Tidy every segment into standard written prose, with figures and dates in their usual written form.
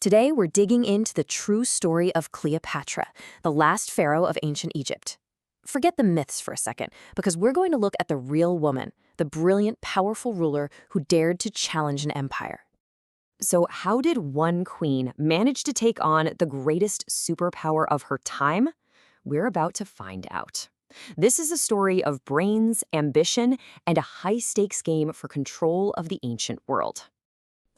Today, we're digging into the true story of Cleopatra, the last pharaoh of ancient Egypt. Forget the myths for a second, because we're going to look at the real woman, the brilliant, powerful ruler who dared to challenge an empire. So how did one queen manage to take on the greatest superpower of her time? We're about to find out. This is a story of brains, ambition, and a high-stakes game for control of the ancient world.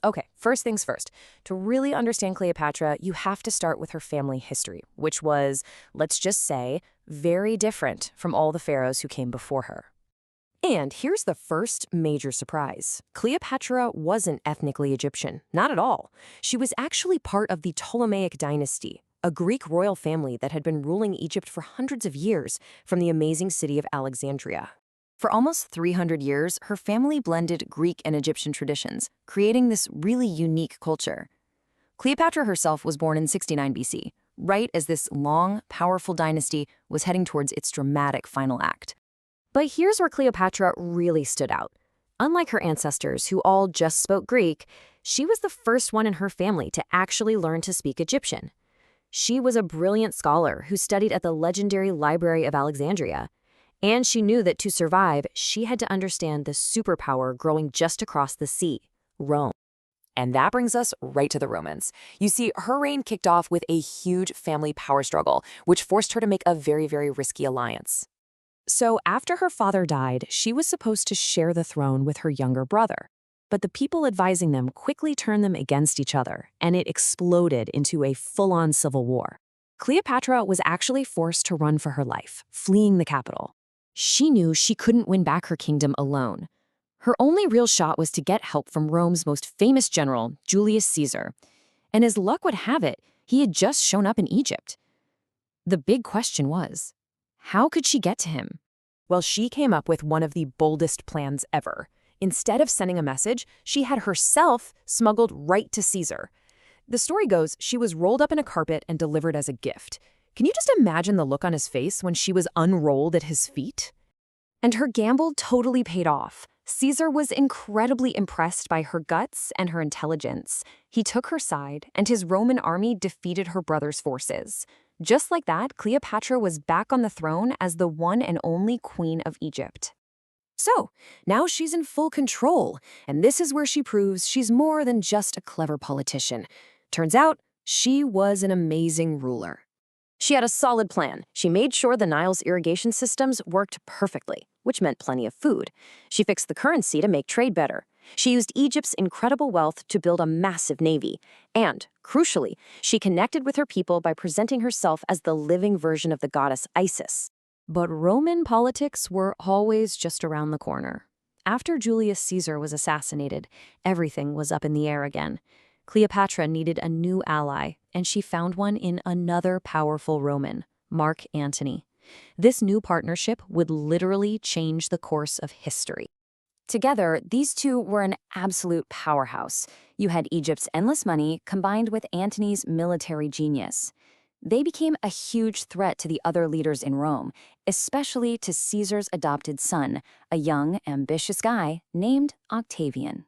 Okay, first things first. To really understand Cleopatra, you have to start with her family history, which was, let's just say, very different from all the pharaohs who came before her. And here's the first major surprise. Cleopatra wasn't ethnically Egyptian, not at all. She was actually part of the Ptolemaic dynasty, a Greek royal family that had been ruling Egypt for hundreds of years from the amazing city of Alexandria. For almost 300 years, her family blended Greek and Egyptian traditions, creating this really unique culture. Cleopatra herself was born in 69 BC, right as this long, powerful dynasty was heading towards its dramatic final act. But here's where Cleopatra really stood out. Unlike her ancestors, who all just spoke Greek, she was the first one in her family to actually learn to speak Egyptian. She was a brilliant scholar who studied at the legendary Library of Alexandria. And she knew that to survive, she had to understand the superpower growing just across the sea, Rome. And that brings us right to the Romans. You see, her reign kicked off with a huge family power struggle, which forced her to make a very, very risky alliance. So after her father died, she was supposed to share the throne with her younger brother. But the people advising them quickly turned them against each other, and it exploded into a full-on civil war. Cleopatra was actually forced to run for her life, fleeing the capital. She knew she couldn't win back her kingdom alone. Her only real shot was to get help from Rome's most famous general, Julius Caesar. And as luck would have it, he had just shown up in Egypt. The big question was, how could she get to him? Well, she came up with one of the boldest plans ever. Instead of sending a message, she had herself smuggled right to Caesar. The story goes she was rolled up in a carpet and delivered as a gift. Can you just imagine the look on his face when she was unrolled at his feet? And her gamble totally paid off. Caesar was incredibly impressed by her guts and her intelligence. He took her side, and his Roman army defeated her brother's forces. Just like that, Cleopatra was back on the throne as the one and only queen of Egypt. So, now she's in full control, and this is where she proves she's more than just a clever politician. Turns out, she was an amazing ruler. She had a solid plan. She made sure the Nile's irrigation systems worked perfectly, which meant plenty of food. She fixed the currency to make trade better. She used Egypt's incredible wealth to build a massive navy. And, crucially, she connected with her people by presenting herself as the living version of the goddess Isis. But Roman politics were always just around the corner. After Julius Caesar was assassinated, everything was up in the air again. Cleopatra needed a new ally, and she found one in another powerful Roman, Mark Antony. This new partnership would literally change the course of history. Together, these two were an absolute powerhouse. You had Egypt's endless money combined with Antony's military genius. They became a huge threat to the other leaders in Rome, especially to Caesar's adopted son, a young, ambitious guy named Octavian.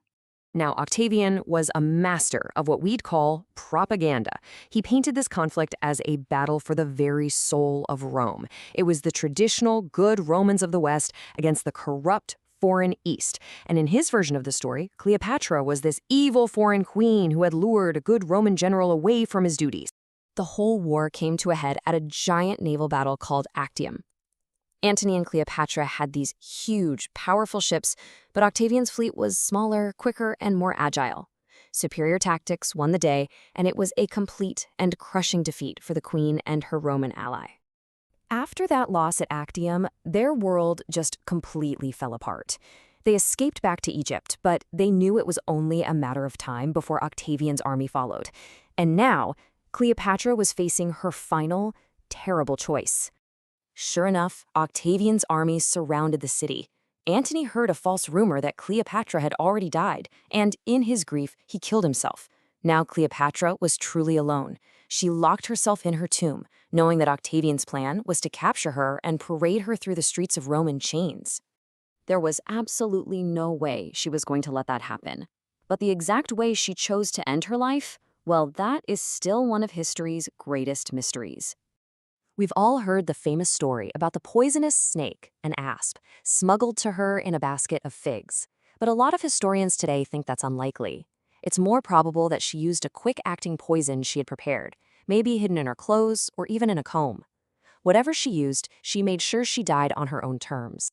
Now, Octavian was a master of what we'd call propaganda. He painted this conflict as a battle for the very soul of Rome. It was the traditional good Romans of the West against the corrupt foreign East. And in his version of the story, Cleopatra was this evil foreign queen who had lured a good Roman general away from his duties. The whole war came to a head at a giant naval battle called Actium. Antony and Cleopatra had these huge, powerful ships, but Octavian's fleet was smaller, quicker, and more agile. Superior tactics won the day, and it was a complete and crushing defeat for the queen and her Roman ally. After that loss at Actium, their world just completely fell apart. They escaped back to Egypt, but they knew it was only a matter of time before Octavian's army followed. And now, Cleopatra was facing her final, terrible choice. Sure enough, Octavian's armies surrounded the city. Antony heard a false rumor that Cleopatra had already died, and in his grief, he killed himself. Now Cleopatra was truly alone. She locked herself in her tomb, knowing that Octavian's plan was to capture her and parade her through the streets of Rome in chains. There was absolutely no way she was going to let that happen. But the exact way she chose to end her life Well, that is still one of history's greatest mysteries. We've all heard the famous story about the poisonous snake, an asp, smuggled to her in a basket of figs. But a lot of historians today think that's unlikely. It's more probable that she used a quick-acting poison she had prepared, maybe hidden in her clothes or even in a comb. Whatever she used, she made sure she died on her own terms.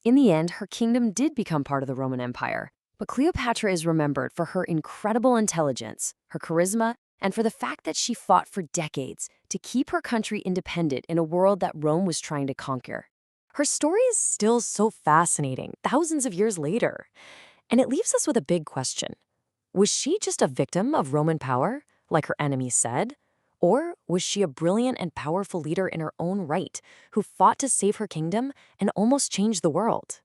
In the end, her kingdom did become part of the Roman Empire. But Cleopatra is remembered for her incredible intelligence, her charisma, and for the fact that she fought for decades to keep her country independent in a world that Rome was trying to conquer. Her story is still so fascinating, thousands of years later. And it leaves us with a big question. Was she just a victim of Roman power, like her enemies said? Or was she a brilliant and powerful leader in her own right, who fought to save her kingdom and almost changed the world?